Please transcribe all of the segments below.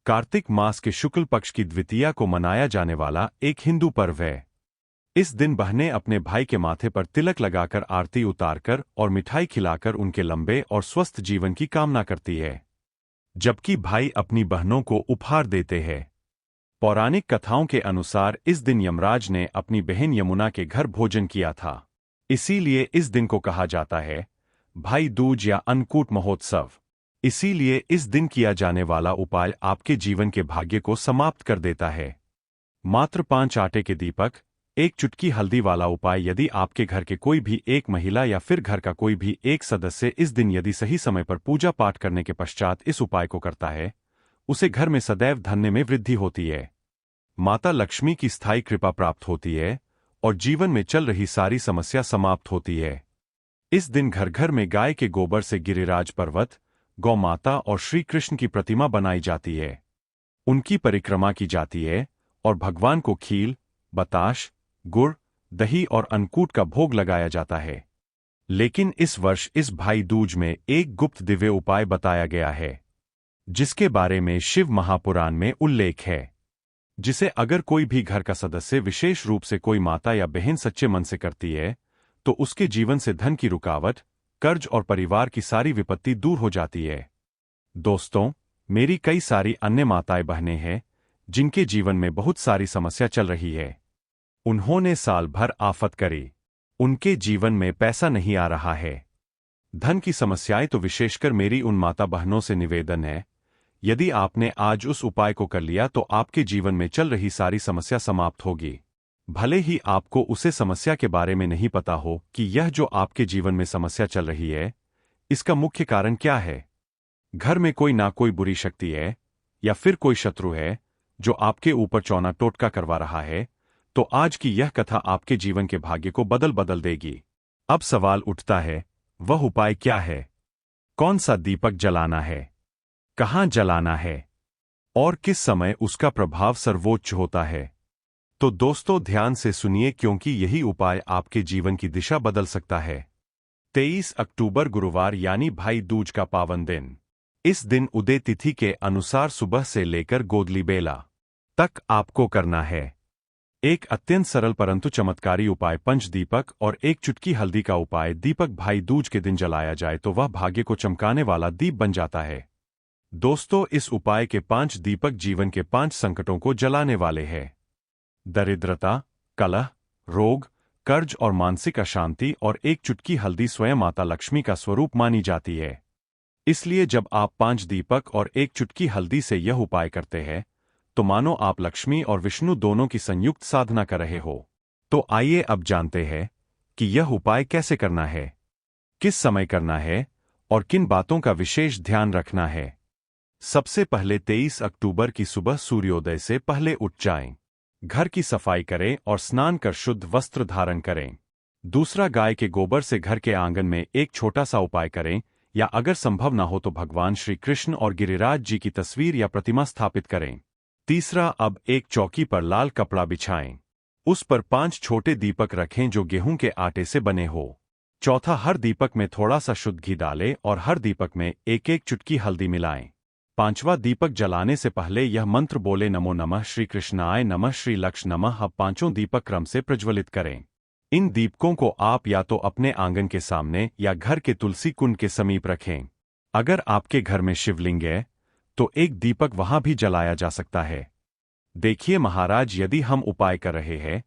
कार्तिक मास के शुक्ल पक्ष की द्वितीया को मनाया जाने वाला एक हिंदू पर्व है। इस दिन बहनें अपने भाई के माथे पर तिलक लगाकर आरती उतारकर और मिठाई खिलाकर उनके लंबे और स्वस्थ जीवन की कामना करती है, जबकि भाई अपनी बहनों को उपहार देते हैं। पौराणिक कथाओं के अनुसार इस दिन यमराज ने अपनी बहन यमुना के घर भोजन किया था, इसीलिए इस दिन को कहा जाता है भाई दूज या अन्नकूट महोत्सव। इसीलिए इस दिन किया जाने वाला उपाय आपके जीवन के भाग्य को समाप्त कर देता है। मात्र 5 आटे के दीपक, 1 चुटकी हल्दी वाला उपाय। यदि आपके घर के कोई भी एक महिला या फिर घर का कोई भी एक सदस्य इस दिन यदि सही समय पर पूजा पाठ करने के पश्चात इस उपाय को करता है, उसे घर में सदैव धन्य में वृद्धि होती है, माता लक्ष्मी की स्थायी कृपा प्राप्त होती है और जीवन में चल रही सारी समस्या समाप्त होती है। इस दिन घर घर में गाय के गोबर से गिरिराज पर्वत, गौ माता और श्री कृष्ण की प्रतिमा बनाई जाती है, उनकी परिक्रमा की जाती है और भगवान को खील, बताश, गुड़, दही और अन्नकूट का भोग लगाया जाता है। लेकिन इस वर्ष इस भाई दूज में एक गुप्त दिव्य उपाय बताया गया है, जिसके बारे में शिव महापुराण में उल्लेख है, जिसे अगर कोई भी घर का सदस्य विशेष रूप से कोई माता या बहन सच्चे मन से करती है, तो उसके जीवन से धन की रुकावट, कर्ज और परिवार की सारी विपत्ति दूर हो जाती है। दोस्तों, मेरी कई सारी अन्य माताएं बहनें हैं जिनके जीवन में बहुत सारी समस्या चल रही है। उन्होंने साल भर आफत करी, उनके जीवन में पैसा नहीं आ रहा है, धन की समस्याएं। तो विशेषकर मेरी उन माता बहनों से निवेदन है, यदि आपने आज उस उपाय को कर लिया तो आपके जीवन में चल रही सारी समस्या समाप्त होगी। भले ही आपको उसे समस्या के बारे में नहीं पता हो कि यह जो आपके जीवन में समस्या चल रही है, इसका मुख्य कारण क्या है। घर में कोई ना कोई बुरी शक्ति है या फिर कोई शत्रु है जो आपके ऊपर चौना टोटका करवा रहा है, तो आज की यह कथा आपके जीवन के भाग्य को बदल देगी। अब सवाल उठता है, वह उपाय क्या है? कौन सा दीपक जलाना है, कहां जलाना है और किस समय उसका प्रभाव सर्वोच्च होता है? तो दोस्तों ध्यान से सुनिए, क्योंकि यही उपाय आपके जीवन की दिशा बदल सकता है। 23 अक्टूबर गुरुवार यानी भाई दूज का पावन दिन। इस दिन उदय तिथि के अनुसार सुबह से लेकर गोधूली बेला तक आपको करना है एक अत्यंत सरल परंतु चमत्कारी उपाय। पंचदीपक और 1 चुटकी हल्दी का उपाय। दीपक भाई दूज के दिन जलाया जाए तो वह भाग्य को चमकाने वाला दीप बन जाता है। दोस्तों, इस उपाय के 5 दीपक जीवन के 5 संकटों को जलाने वाले हैं। दरिद्रता, कलह, रोग, कर्ज और मानसिक अशांति। और 1 चुटकी हल्दी स्वयं माता लक्ष्मी का स्वरूप मानी जाती है। इसलिए जब आप 5 दीपक और 1 चुटकी हल्दी से यह उपाय करते हैं, तो मानो आप लक्ष्मी और विष्णु दोनों की संयुक्त साधना कर रहे हो। तो आइए अब जानते हैं कि यह उपाय कैसे करना है, किस समय करना है और किन बातों का विशेष ध्यान रखना है। सबसे पहले 23 अक्टूबर की सुबह सूर्योदय से पहले उठ जाएं। घर की सफाई करें और स्नान कर शुद्ध वस्त्र धारण करें। दूसरा, गाय के गोबर से घर के आंगन में एक छोटा सा उपाय करें, या अगर संभव ना हो तो भगवान श्री कृष्ण और गिरिराज जी की तस्वीर या प्रतिमा स्थापित करें। तीसरा, अब एक चौकी पर लाल कपड़ा बिछाएं। उस पर 5 छोटे दीपक रखें जो गेहूं के आटे से बने हो। चौथा, हर दीपक में थोड़ा सा शुद्ध घी डालें और हर दीपक में 1-1 चुटकी हल्दी मिलाएं। 5वां दीपक जलाने से पहले यह मंत्र बोले, नमो नमः श्री कृष्णाय नमः श्री लक्ष्य नमः। अब 5 दीपक क्रम से प्रज्वलित करें। इन दीपकों को आप या तो अपने आंगन के सामने या घर के तुलसी कुंड के समीप रखें। अगर आपके घर में शिवलिंग है तो एक दीपक वहां भी जलाया जा सकता है। देखिए महाराज, यदि हम उपाय कर रहे हैं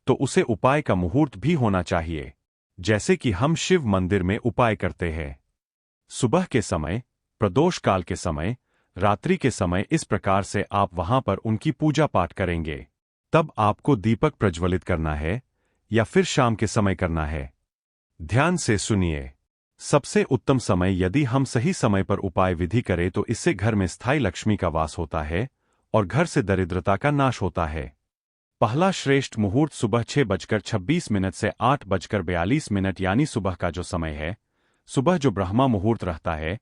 तो उसे उपाय का मुहूर्त भी होना चाहिए, जैसे कि हम शिव मंदिर में उपाय करते हैं। सुबह के समय, प्रदोष काल के समय, रात्रि के समय, इस प्रकार से आप वहां पर उनकी पूजा पाठ करेंगे। तब आपको दीपक प्रज्वलित करना है या फिर शाम के समय करना है। ध्यान से सुनिए। सबसे उत्तम समय, यदि हम सही समय पर उपाय विधि करें तो इससे घर में स्थायी लक्ष्मी का वास होता है और घर से दरिद्रता का नाश होता है। पहला श्रेष्ठ मुहूर्त सुबह 6:26 से 8:42 यानी सुबह का जो समय है, सुबह जो ब्रह्मा मुहूर्त रहता है,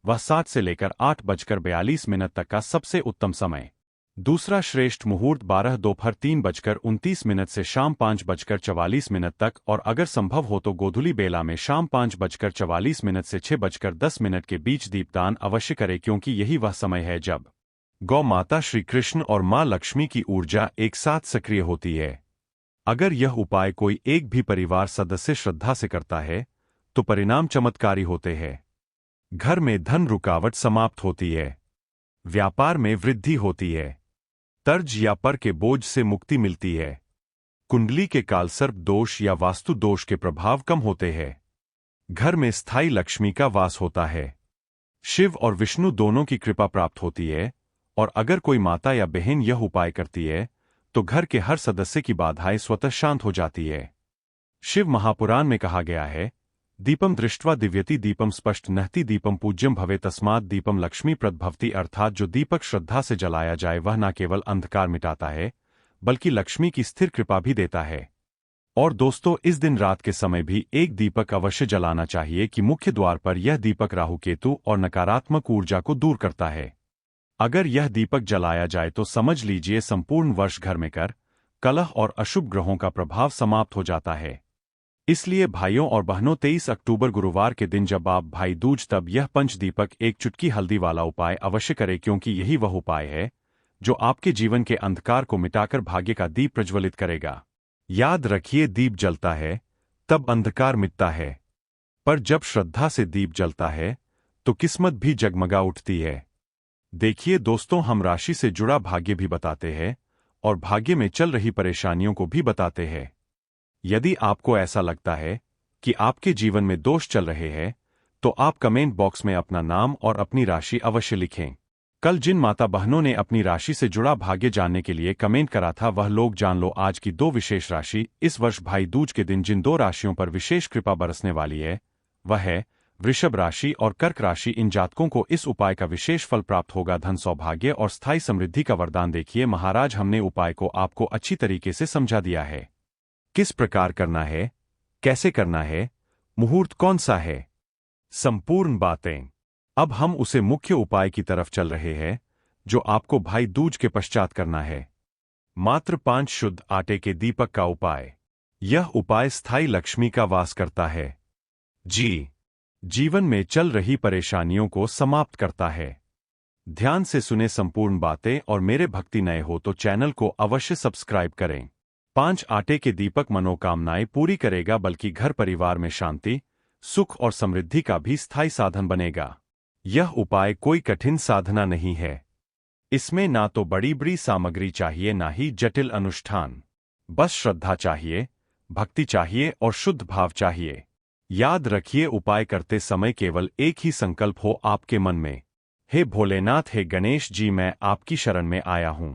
वह 7 से लेकर 8:42 तक का सबसे उत्तम समय। दूसरा श्रेष्ठ मुहूर्त 12 दोपहर 3:29 से शाम 5:44 तक, और अगर संभव हो तो गोधूली बेला में शाम 5:44 से 6:10 के बीच दीपदान अवश्य करें, क्योंकि यही वह समय है जब गौ माता श्री कृष्ण और मां लक्ष्मी की ऊर्जा एक साथ सक्रिय होती है। अगर यह उपाय कोई एक भी परिवार सदस्य श्रद्धा से करता है तो परिणाम चमत्कारी होते हैं। घर में धन रुकावट समाप्त होती है, व्यापार में वृद्धि होती है, कर्ज या पर के बोझ से मुक्ति मिलती है, कुंडली के कालसर्प दोष या वास्तु दोष के प्रभाव कम होते हैं, घर में स्थायी लक्ष्मी का वास होता है, शिव और विष्णु दोनों की कृपा प्राप्त होती है, और अगर कोई माता या बहन यह उपाय करती है तो घर के हर सदस्य की बाधाएं स्वतः शांत हो जाती है। शिव महापुराण में कहा गया है, दीपम दृष्ट्वा दिव्यति दीपम स्पष्ट नहति दीपम पूज्यम भवे तस्मात् दीपम लक्ष्मी प्रदभवति, अर्थात जो दीपक श्रद्धा से जलाया जाए वह न केवल अंधकार मिटाता है बल्कि लक्ष्मी की स्थिर कृपा भी देता है। और दोस्तों, इस दिन रात के समय भी एक दीपक अवश्य जलाना चाहिए कि मुख्य द्वार पर यह दीपक राहु केतु और नकारात्मक ऊर्जा को दूर करता है। अगर यह दीपक जलाया जाए तो समझ लीजिए संपूर्ण वर्ष घर में कर, कलह और अशुभ ग्रहों का प्रभाव समाप्त हो जाता है। इसलिए भाइयों और बहनों, 23 अक्टूबर गुरुवार के दिन जब आप भाई दूज तब यह पंचदीपक एक चुटकी हल्दी वाला उपाय अवश्य करें, क्योंकि यही वह उपाय है जो आपके जीवन के अंधकार को मिटाकर भाग्य का दीप प्रज्वलित करेगा। याद रखिए, दीप जलता है तब अंधकार मिटता है, पर जब श्रद्धा से दीप जलता है तो किस्मत भी जगमगा उठती है। देखिए दोस्तों, हम राशि से जुड़ा भाग्य भी बताते हैं और भाग्य में चल रही परेशानियों को भी बताते हैं। यदि आपको ऐसा लगता है कि आपके जीवन में दोष चल रहे हैं तो आप कमेंट बॉक्स में अपना नाम और अपनी राशि अवश्य लिखें। कल जिन माता बहनों ने अपनी राशि से जुड़ा भाग्य जानने के लिए कमेंट करा था वह लोग जान लो आज की दो विशेष राशि। इस वर्ष भाई दूज के दिन जिन दो राशियों पर विशेष कृपा बरसने वाली है वह है वृषभ राशि और कर्क राशि। इन जातकों को इस उपाय का विशेष फल प्राप्त होगा, धन सौभाग्य और स्थायी समृद्धि का वरदान। देखिए महाराज, हमने उपाय को आपको अच्छी तरीके से समझा दिया है, किस प्रकार करना है, कैसे करना है, मुहूर्त कौन सा है, संपूर्ण बातें। अब हम उसे मुख्य उपाय की तरफ चल रहे हैं जो आपको भाई दूज के पश्चात करना है। मात्र 5 शुद्ध आटे के दीपक का उपाय। यह उपाय स्थायी लक्ष्मी का वास करता है, जीवन में चल रही परेशानियों को समाप्त करता है। ध्यान से सुने संपूर्ण बातें, और मेरे भक्ति नए हो तो चैनल को अवश्य सब्सक्राइब करें। 5 आटे के दीपक मनोकामनाएं पूरी करेगा, बल्कि घर परिवार में शांति, सुख और समृद्धि का भी स्थायी साधन बनेगा। यह उपाय कोई कठिन साधना नहीं है, इसमें ना तो बड़ी बड़ी सामग्री चाहिए ना ही जटिल अनुष्ठान। बस श्रद्धा चाहिए, भक्ति चाहिए और शुद्ध भाव चाहिए। याद रखिए, उपाय करते समय केवल एक ही संकल्प हो आपके मन में, हे भोलेनाथ, हे गणेश जी, मैं आपकी शरण में आया हूं,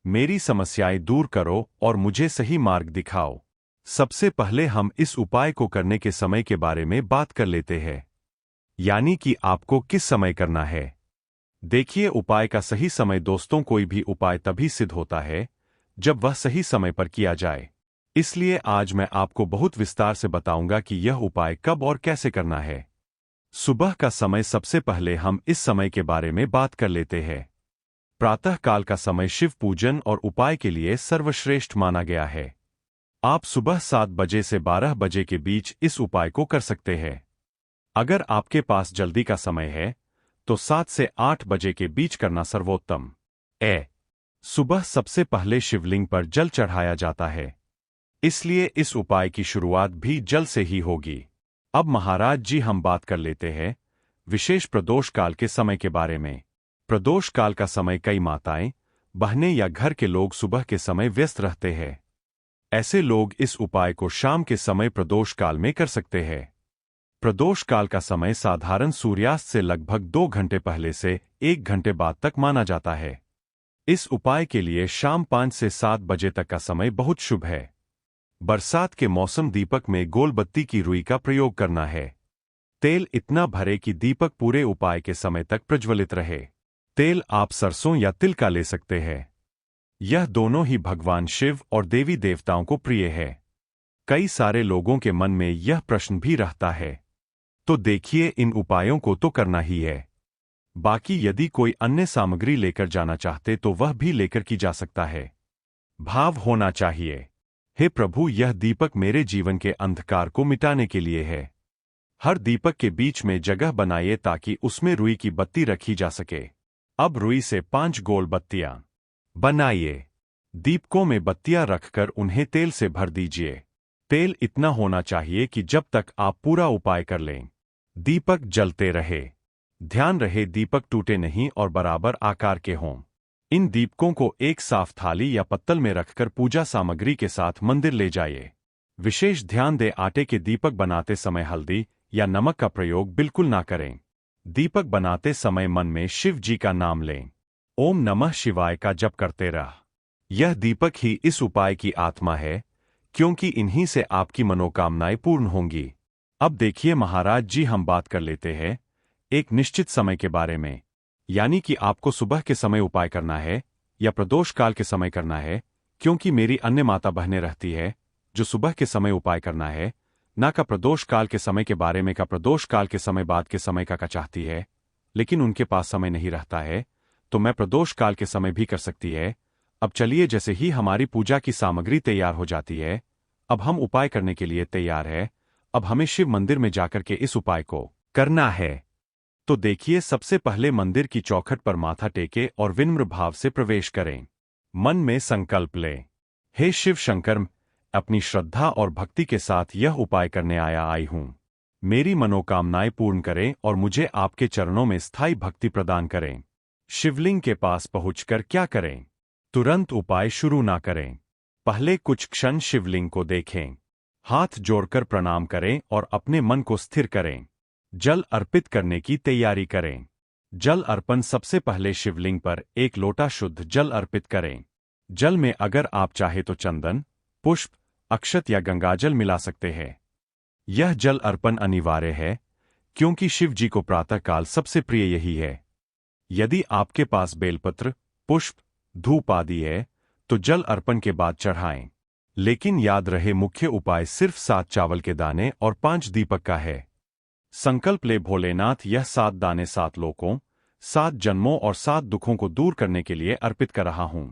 मेरी समस्याएं दूर करो और मुझे सही मार्ग दिखाओ। सबसे पहले हम इस उपाय को करने के समय के बारे में बात कर लेते हैं, यानी कि आपको किस समय करना है। देखिए, उपाय का सही समय दोस्तों, कोई भी उपाय तभी सिद्ध होता है जब वह सही समय पर किया जाए। इसलिए आज मैं आपको बहुत विस्तार से बताऊंगा कि यह उपाय कब और कैसे करना है। सुबह का समय। सबसे पहले हम इस समय के बारे में बात कर लेते हैं। प्रातः काल का समय शिव पूजन और उपाय के लिए सर्वश्रेष्ठ माना गया है। आप सुबह 7 बजे से 12 बजे के बीच इस उपाय को कर सकते हैं। अगर आपके पास जल्दी का समय है तो 7 से 8 बजे के बीच करना सर्वोत्तम। सुबह सबसे पहले शिवलिंग पर जल चढ़ाया जाता है, इसलिए इस उपाय की शुरुआत भी जल से ही होगी। अब महाराज जी, हम बात कर लेते हैं विशेष प्रदोष काल के समय के बारे में। प्रदोष काल का समय कई माताएं, बहनें या घर के लोग सुबह के समय व्यस्त रहते हैं। ऐसे लोग इस उपाय को शाम के समय प्रदोष काल में कर सकते हैं। प्रदोष काल का समय साधारण सूर्यास्त से लगभग 2 घंटे पहले से 1 घंटे बाद तक माना जाता है। इस उपाय के लिए शाम 5 से 7 बजे तक का समय बहुत शुभ है। बरसात के मौसम दीपक में गोल बत्ती की रुई का प्रयोग करना है। तेल इतना भरे कि दीपक पूरे उपाय के समय तक प्रज्वलित रहे। तेल आप सरसों या तिल का ले सकते हैं। यह दोनों ही भगवान शिव और देवी देवताओं को प्रिय है। कई सारे लोगों के मन में यह प्रश्न भी रहता है, तो देखिए, इन उपायों को तो करना ही है। बाकी यदि कोई अन्य सामग्री लेकर जाना चाहते तो वह भी लेकर की जा सकता है। भाव होना चाहिए, हे प्रभु, यह दीपक मेरे जीवन के अंधकार को मिटाने के लिए है। हर दीपक के बीच में जगह बनाइए ताकि उसमें रुई की बत्ती रखी जा सके। अब रुई से 5 गोल बत्तियां बनाइए। दीपकों में बत्तियां रखकर उन्हें तेल से भर दीजिए। तेल इतना होना चाहिए कि जब तक आप पूरा उपाय कर लें, दीपक जलते रहे। ध्यान रहे दीपक टूटे नहीं और बराबर आकार के हों। इन दीपकों को एक साफ थाली या पत्तल में रखकर पूजा सामग्री के साथ मंदिर ले जाइए। विशेष ध्यान दें, आटे के दीपक बनाते समय हल्दी या नमक का प्रयोग बिल्कुल ना करें। दीपक बनाते समय मन में शिव जी का नाम लें। ओम नमः शिवाय का जप करते रह। यह दीपक ही इस उपाय की आत्मा है, क्योंकि इन्हीं से आपकी मनोकामनाएं पूर्ण होंगी। अब देखिए महाराज जी, हम बात कर लेते हैं एक निश्चित समय के बारे में, यानी कि आपको सुबह के समय उपाय करना है या प्रदोष काल के समय करना है, क्योंकि मेरी अन्य माता बहनें रहती है जो सुबह के समय उपाय करना है, ना का प्रदोष काल के समय के बारे में। का प्रदोष काल के समय बाद के समय का चाहती है, लेकिन उनके पास समय नहीं रहता है, तो मैं प्रदोष काल के समय भी कर सकती है। अब चलिए, जैसे ही हमारी पूजा की सामग्री तैयार हो जाती है, अब हम उपाय करने के लिए तैयार है। अब हमें शिव मंदिर में जाकर के इस उपाय को करना है। तो देखिए, सबसे पहले मंदिर की चौखट पर माथा टेके और विनम्र भाव से प्रवेश करें। मन में संकल्प लें, हे शिव शंकर, अपनी श्रद्धा और भक्ति के साथ यह उपाय करने आई हूं। मेरी मनोकामनाएं पूर्ण करें और मुझे आपके चरणों में स्थायी भक्ति प्रदान करें। शिवलिंग के पास पहुंचकर क्या करें? तुरंत उपाय शुरू ना करें। पहले कुछ क्षण शिवलिंग को देखें, हाथ जोड़कर प्रणाम करें और अपने मन को स्थिर करें। जल अर्पित करने की तैयारी करें। जल अर्पण, सबसे पहले शिवलिंग पर एक लोटा शुद्ध जल अर्पित करें। जल में अगर आप चाहे तो चंदन, पुष्प, अक्षत या गंगाजल मिला सकते हैं। यह जल अर्पण अनिवार्य है, क्योंकि शिव जी को प्रातःकाल सबसे प्रिय यही है। यदि आपके पास बेलपत्र, पुष्प, धूप आदि है तो जल अर्पण के बाद चढ़ाएं। लेकिन याद रहे, मुख्य उपाय सिर्फ 7 चावल के दाने और 5 दीपक का है। संकल्प ले, भोलेनाथ, यह 7 दाने 7 लोकों, 7 जन्मों और 7 दुखों को दूर करने के लिए अर्पित कर रहा हूं।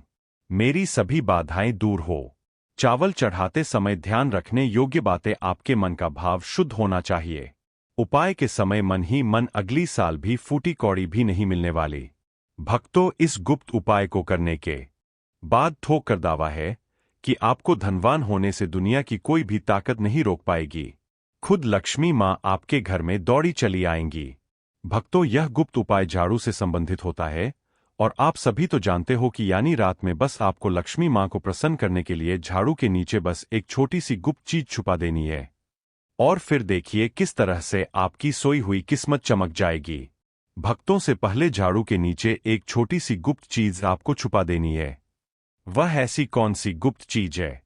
मेरी सभी बाधाएं दूर हो। चावल चढ़ाते समय ध्यान रखने योग्य बातें, आपके मन का भाव शुद्ध होना चाहिए। उपाय के समय मन ही मन, अगली साल भी फूटी कौड़ी भी नहीं मिलने वाली। भक्तों, इस गुप्त उपाय को करने के बाद ठोक कर दावा है कि आपको धनवान होने से दुनिया की कोई भी ताकत नहीं रोक पाएगी। खुद लक्ष्मी मां आपके घर में दौड़ी चली आएंगी। भक्तों, यह गुप्त उपाय झाड़ू से संबंधित होता है और आप सभी तो जानते हो कि यानी रात में बस आपको लक्ष्मी मां को प्रसन्न करने के लिए झाड़ू के नीचे बस एक छोटी सी गुप्त चीज छुपा देनी है, और फिर देखिए किस तरह से आपकी सोई हुई किस्मत चमक जाएगी। भक्तों से पहले झाड़ू के नीचे एक छोटी सी गुप्त चीज आपको छुपा देनी है। वह ऐसी कौन सी गुप्त चीज है?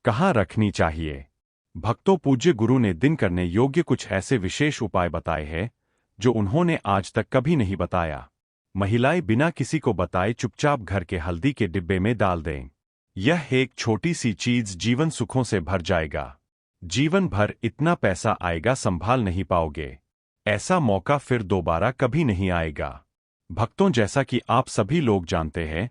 कहाँ रखनी चाहिए? भक्तों, पूज्य गुरु ने दिन करने योग्य कुछ ऐसे विशेष उपाय बताए हैं जो उन्होंने आज तक कभी नहीं बताया। महिलाएं बिना किसी को बताए चुपचाप घर के हल्दी के डिब्बे में डाल दें। यह एक छोटी सी चीज जीवन सुखों से भर जाएगा। जीवन भर इतना पैसा आएगा, संभाल नहीं पाओगे। ऐसा मौका फिर दोबारा कभी नहीं आएगा। भक्तों, जैसा कि आप सभी लोग जानते हैं,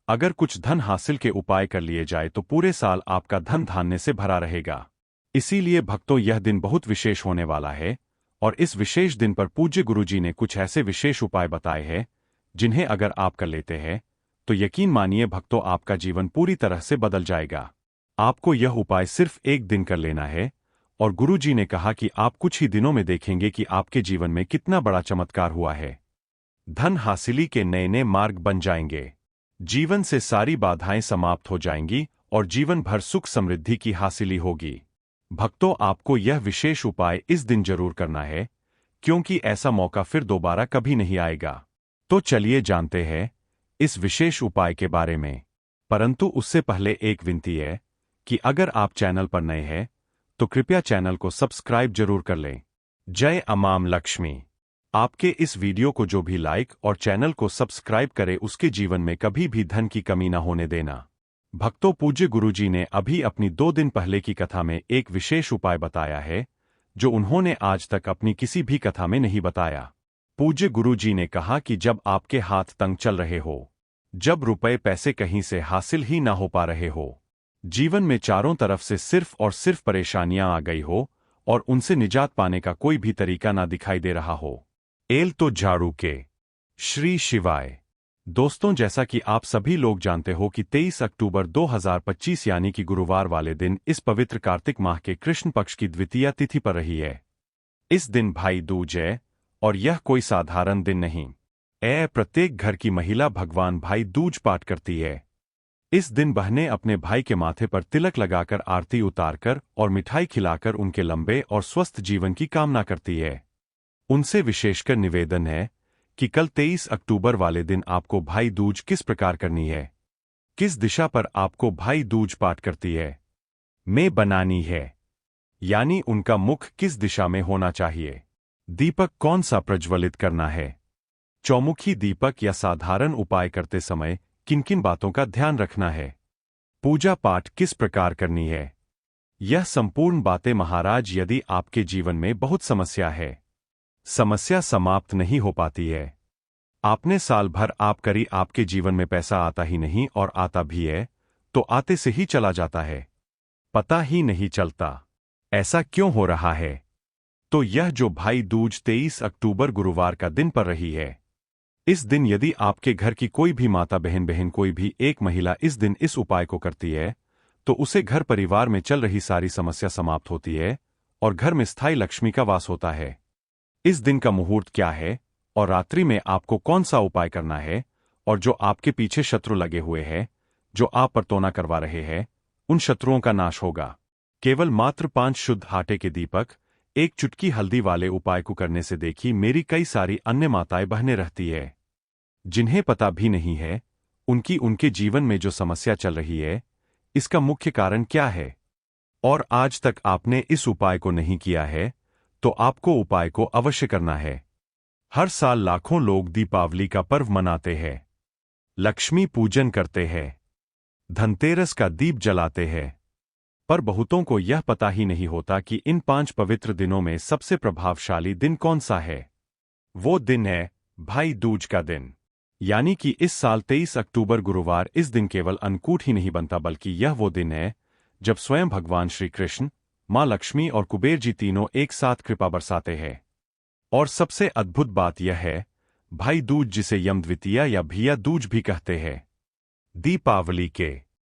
अगर कुछ धन हासिल के उपाय कर लिए जाए तो पूरे साल आपका धन धान्य से भरा रहेगा। इसीलिए भक्तों, यह दिन बहुत विशेष होने वाला है और इस विशेष दिन पर पूज्य गुरुजी ने कुछ ऐसे विशेष उपाय बताए हैं जिन्हें अगर आप कर लेते हैं तो यकीन मानिए भक्तों, आपका जीवन पूरी तरह से बदल जाएगा। आपको यह उपाय सिर्फ एक दिन कर लेना है और गुरुजी ने कहा कि आप कुछ ही दिनों में देखेंगे कि आपके जीवन में कितना बड़ा चमत्कार हुआ है। धन हासिली के नए नए मार्ग बन जाएंगे। जीवन से सारी बाधाएं समाप्त हो जाएंगी और जीवन भर सुख समृद्धि की हासिली होगी। भक्तों, आपको यह विशेष उपाय इस दिन जरूर करना है, क्योंकि ऐसा मौका फिर दोबारा कभी नहीं आएगा। तो चलिए जानते हैं इस विशेष उपाय के बारे में। परंतु उससे पहले एक विनती है कि अगर आप चैनल पर नए हैं तो कृपया चैनल को सब्सक्राइब जरूर कर लें। जय अमाम लक्ष्मी। आपके इस वीडियो को जो भी लाइक और चैनल को सब्सक्राइब करे उसके जीवन में कभी भी धन की कमी न होने देना। भक्तों, पूज्य गुरुजी ने अभी अपनी 2 दिन पहले की कथा में एक विशेष उपाय बताया है जो उन्होंने आज तक अपनी किसी भी कथा में नहीं बताया। पूज्य गुरुजी ने कहा कि जब आपके हाथ तंग चल रहे हो, जब रुपए पैसे कहीं से हासिल ही ना हो पा रहे हो, जीवन में चारों तरफ से सिर्फ और सिर्फ परेशानियां आ गई हो और उनसे निजात पाने का कोई भी तरीका ना दिखाई दे रहा हो, एल तो झाड़ू के। श्री शिवाय। दोस्तों, जैसा कि आप सभी लोग जानते हो कि 23 अक्टूबर 2025 यानी कि गुरुवार वाले दिन इस पवित्र कार्तिक माह के कृष्ण पक्ष की द्वितीया तिथि पर रही है। इस दिन भाई दूज है और यह कोई साधारण दिन नहीं। प्रत्येक घर की महिला भगवान भाई दूज पाठ करती है। इस दिन बहनें अपने भाई के माथे पर तिलक लगाकर आरती उतारकर और मिठाई खिलाकर उनके लंबे और स्वस्थ जीवन की कामना करती है। उनसे विशेषकर निवेदन है कि कल 23 अक्टूबर वाले दिन आपको भाई दूज किस प्रकार करनी है, किस दिशा पर आपको भाई दूज पाठ करती है में बनानी है, यानी उनका मुख किस दिशा में होना चाहिए, दीपक कौन सा प्रज्वलित करना है, चौमुखी दीपक या साधारण उपाय करते समय किन किन बातों का ध्यान रखना है, पूजा पाठ किस प्रकार करनी है। यह संपूर्ण बातें महाराज, यदि आपके जीवन में बहुत समस्या है, समस्या समाप्त नहीं हो पाती है, आपने साल भर आप करी, आपके जीवन में पैसा आता ही नहीं और आता भी है तो आते से ही चला जाता है, पता ही नहीं चलता ऐसा क्यों हो रहा है। तो यह जो भाई दूज 23 अक्टूबर गुरुवार का दिन पर रही है, इस दिन यदि आपके घर की कोई भी माता बहन कोई भी एक महिला इस दिन इस उपाय को करती है तो उसे घर परिवार में चल रही सारी समस्या समाप्त होती है और घर में स्थायी लक्ष्मी का वास होता है। इस दिन का मुहूर्त क्या है और रात्रि में आपको कौन सा उपाय करना है, और जो आपके पीछे शत्रु लगे हुए हैं, जो आप पर टोना करवा रहे हैं, उन शत्रुओं का नाश होगा केवल मात्र 5 शुद्ध आटे के दीपक, एक चुटकी हल्दी वाले उपाय को करने से। देखी मेरी कई सारी अन्य माताएं बहनें रहती है जिन्हें पता भी नहीं है उनके जीवन में जो समस्या चल रही है, इसका मुख्य कारण क्या है, और आज तक आपने इस उपाय को नहीं किया है तो आपको उपाय को अवश्य करना है। हर साल लाखों लोग दीपावली का पर्व मनाते हैं, लक्ष्मी पूजन करते हैं, धनतेरस का दीप जलाते हैं, पर बहुतों को यह पता ही नहीं होता कि इन 5 पवित्र दिनों में सबसे प्रभावशाली दिन कौन सा है। वो दिन है भाई दूज का दिन, यानी कि इस साल 23 अक्टूबर गुरुवार इस दिन केवल अन्नकूट ही नहीं बनता, बल्कि यह वो दिन है जब स्वयं भगवान श्री कृष्ण, मां लक्ष्मी और कुबेर जी तीनों एक साथ कृपा बरसाते हैं। और सबसे अद्भुत बात यह है, भाई दूज जिसे यम द्वितीया या भैया दूज भी कहते हैं, दीपावली के